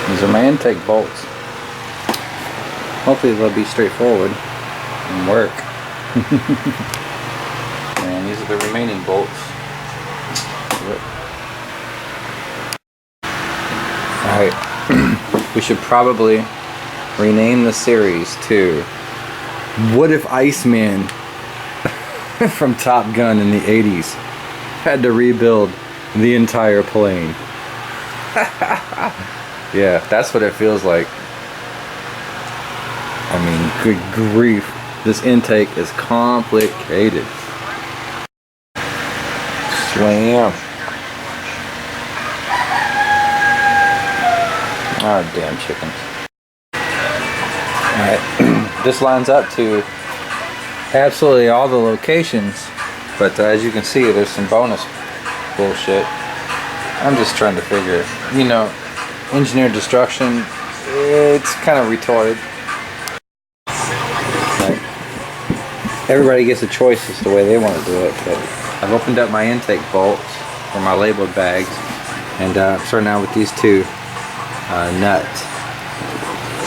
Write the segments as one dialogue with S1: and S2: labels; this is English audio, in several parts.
S1: These are my intake bolts. Hopefully they'll be straightforward and work. And these are the remaining bolts. Yep. Alright. We should probably rename the series to What If Iceman from Top Gun in the 80s had to rebuild the entire plane. Yeah, that's what it feels like. I mean, good grief. This intake is complicated. Slam. Oh, damn chickens. Alright. This lines up to absolutely all the locations, but as you can see, there's some bonus bullshit. I'm just trying to figure, you know, engineered destruction, it's kind of retarded. Like, everybody gets a choice as to the way they want to do it, but I've opened up my intake bolts for my labeled bags, and I'm starting out with these two nuts.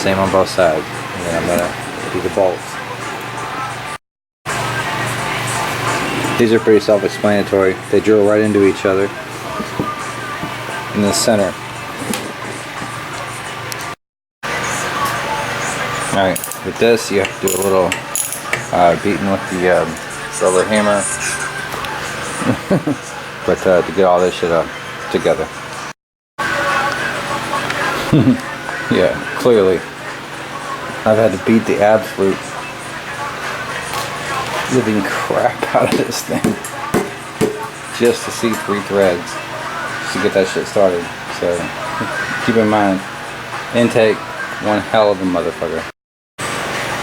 S1: Same on both sides. And then I'm going to do the bolts. These are pretty self-explanatory. They drill right into each other in the center. Alright, with this you have to do a little beating with the rubber hammer. But to get all this shit up together. Yeah, clearly I've had to beat the absolute living crap out of this thing just to see 3 threads to get that shit started. So keep in mind, intake, one hell of a motherfucker.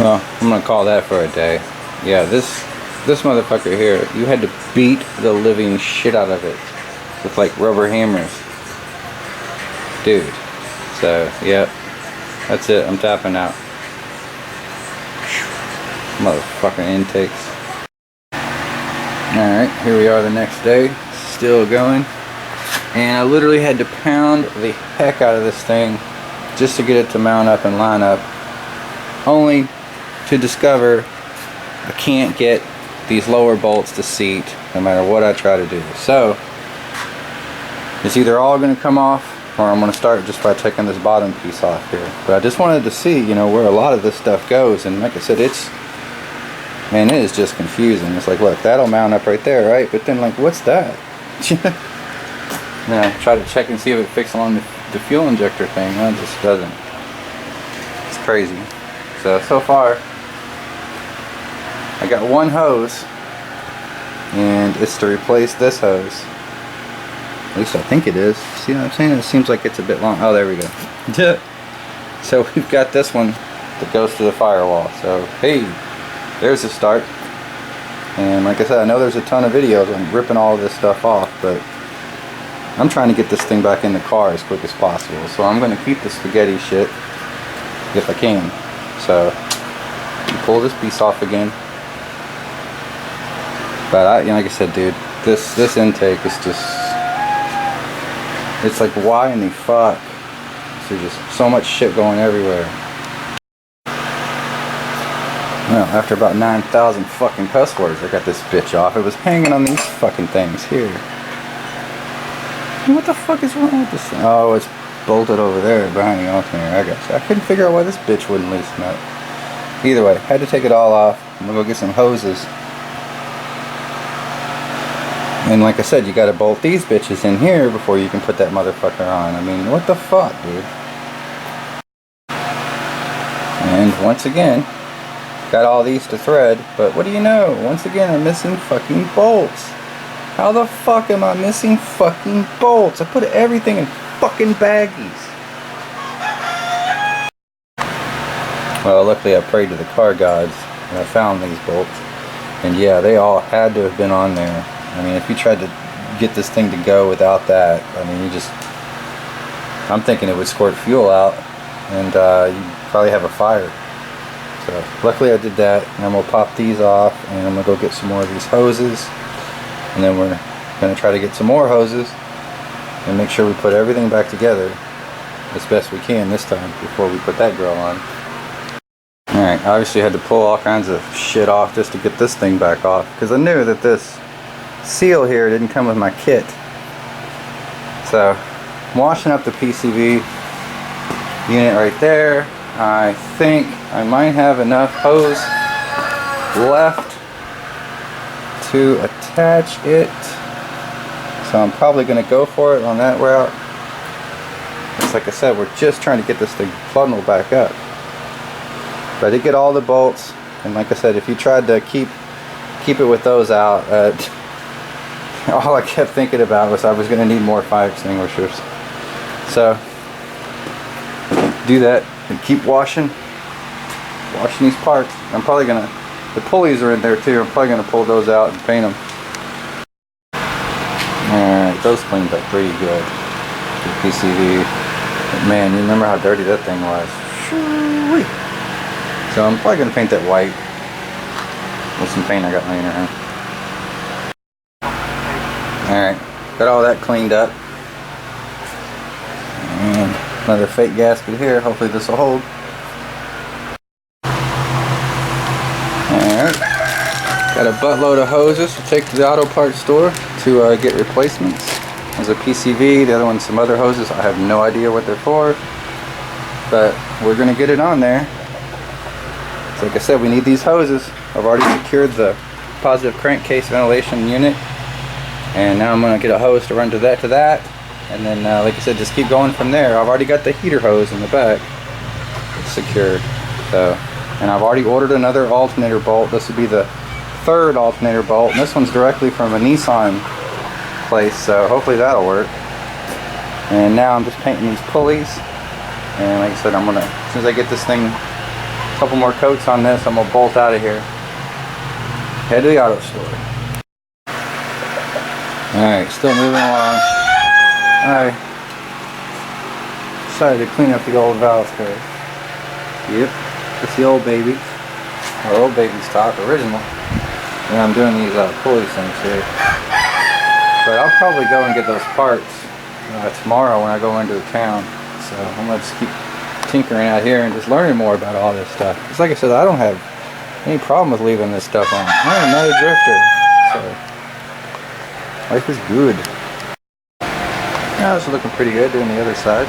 S1: Well, I'm gonna call that for a day. Yeah, this motherfucker here, you had to beat the living shit out of it with like rubber hammers, dude. So yeah, that's it. I'm tapping out. Motherfucking intakes. Alright, here we are the next day, still going, and I literally had to pound the heck out of this thing just to get it to mount up and line up, only to discover I can't get these lower bolts to seat no matter what I try to do. So it's either all going to come off, or I'm going to start just by taking this bottom piece off here. But I just wanted to see, you know, where a lot of this stuff goes, and like I said, man, it is just confusing. It's like, look, that'll mount up right there, right? But then, like, what's that? Then I try to check and see if it fits along the fuel injector thing. No, it just doesn't. It's crazy. So far, I got one hose, and it's to replace this hose. At least I think it is. See what I'm saying? It seems like it's a bit long. Oh, there we go. So we've got this one that goes to the firewall. So, hey. There's a start. And like I said, I know there's a ton of videos on ripping all of this stuff off, but I'm trying to get this thing back in the car as quick as possible. So I'm going to keep the spaghetti shit if I can. So you pull this piece off again. But like I said, dude, this intake is just, it's like, why in the fuck? There's just so much shit going everywhere. Well, after about 9,000 fucking cuss words, I got this bitch off. It was hanging on these fucking things here. What the fuck is wrong with this thing? Oh, it's bolted over there behind the alternator. I guess I couldn't figure out why this bitch wouldn't loosen up. Either way, had to take it all off. I'm gonna go get some hoses. And like I said, you gotta bolt these bitches in here before you can put that motherfucker on. I mean, what the fuck, dude? And once again, got all these to thread, but what do you know? Once again, I'm missing fucking bolts. How the fuck am I missing fucking bolts? I put everything in fucking baggies. Well, luckily I prayed to the car gods and I found these bolts. And yeah, they all had to have been on there. I mean, if you tried to get this thing to go without that, I mean, I'm thinking it would squirt fuel out and you'd probably have a fire. So luckily I did that, and I'm going to pop these off, and I'm going to go get some more of these hoses, and then we're going to try to get some more hoses and make sure we put everything back together as best we can this time before we put that grill on. Alright, obviously had to pull all kinds of shit off just to get this thing back off, because I knew that this seal here didn't come with my kit. So I'm washing up the PCV unit right there. I think I might have enough hose left to attach it, so I'm probably going to go for it on that route. It's like I said, we're just trying to get this thing funneled back up. But I did get all the bolts, and like I said, if you tried to keep it with those out, all I kept thinking about was I was going to need more fire extinguishers. So do that and keep washing these parts. I'm probably gonna, the pulleys are in there too, I'm probably gonna pull those out and paint them. Alright, those cleaned up pretty good. The PCV. But man, you remember how dirty that thing was. Shoo-wee. So I'm probably gonna paint that white with some paint I got laying around. Alright, got all that cleaned up. And another fake gasket here. Hopefully this will hold. Alright. Got a buttload of hoses to take to the auto parts store to get replacements. There's a PCV, the other one's some other hoses. I have no idea what they're for, but we're going to get it on there. So like I said, we need these hoses. I've already secured the positive crankcase ventilation unit, and now I'm going to get a hose to run to that. And then, like I said, just keep going from there. I've already got the heater hose in the back secured. So, and I've already ordered another alternator bolt. This would be the third alternator bolt. And this one's directly from a Nissan place, so hopefully that'll work. And now I'm just painting these pulleys. And like I said, I'm gonna, as soon as I get this thing, a couple more coats on this, I'm gonna bolt out of here. Head to the auto store. Alright, still moving along. I decided to clean up the old valve curve. Yep, it's the old baby. Or old baby stock, original. And I'm doing these pulley things here. But I'll probably go and get those parts tomorrow when I go into the town. So I'm going to just keep tinkering out here and just learning more about all this stuff. Because like I said, I don't have any problem with leaving this stuff on. I am not a drifter. So life is good. Now this is looking pretty good doing the other side,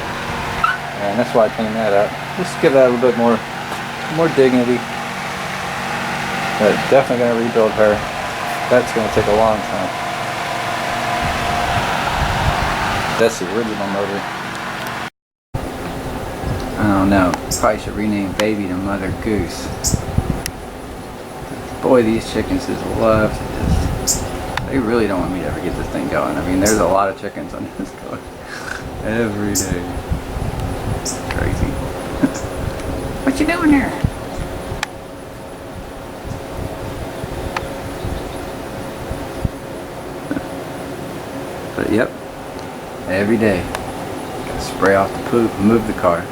S1: and that's why I cleaned that up. Just give that a little bit more dignity. But definitely going to rebuild her. That's going to take a long time. That's the original motor. I don't know. Probably should rename baby to Mother Goose. Boy, these chickens just love to just. They really don't want me to ever get this thing going. I mean, there's a lot of chickens on this going every day. It's crazy. What you doing there? But yep, every day. Gotta spray off the poop and move the car.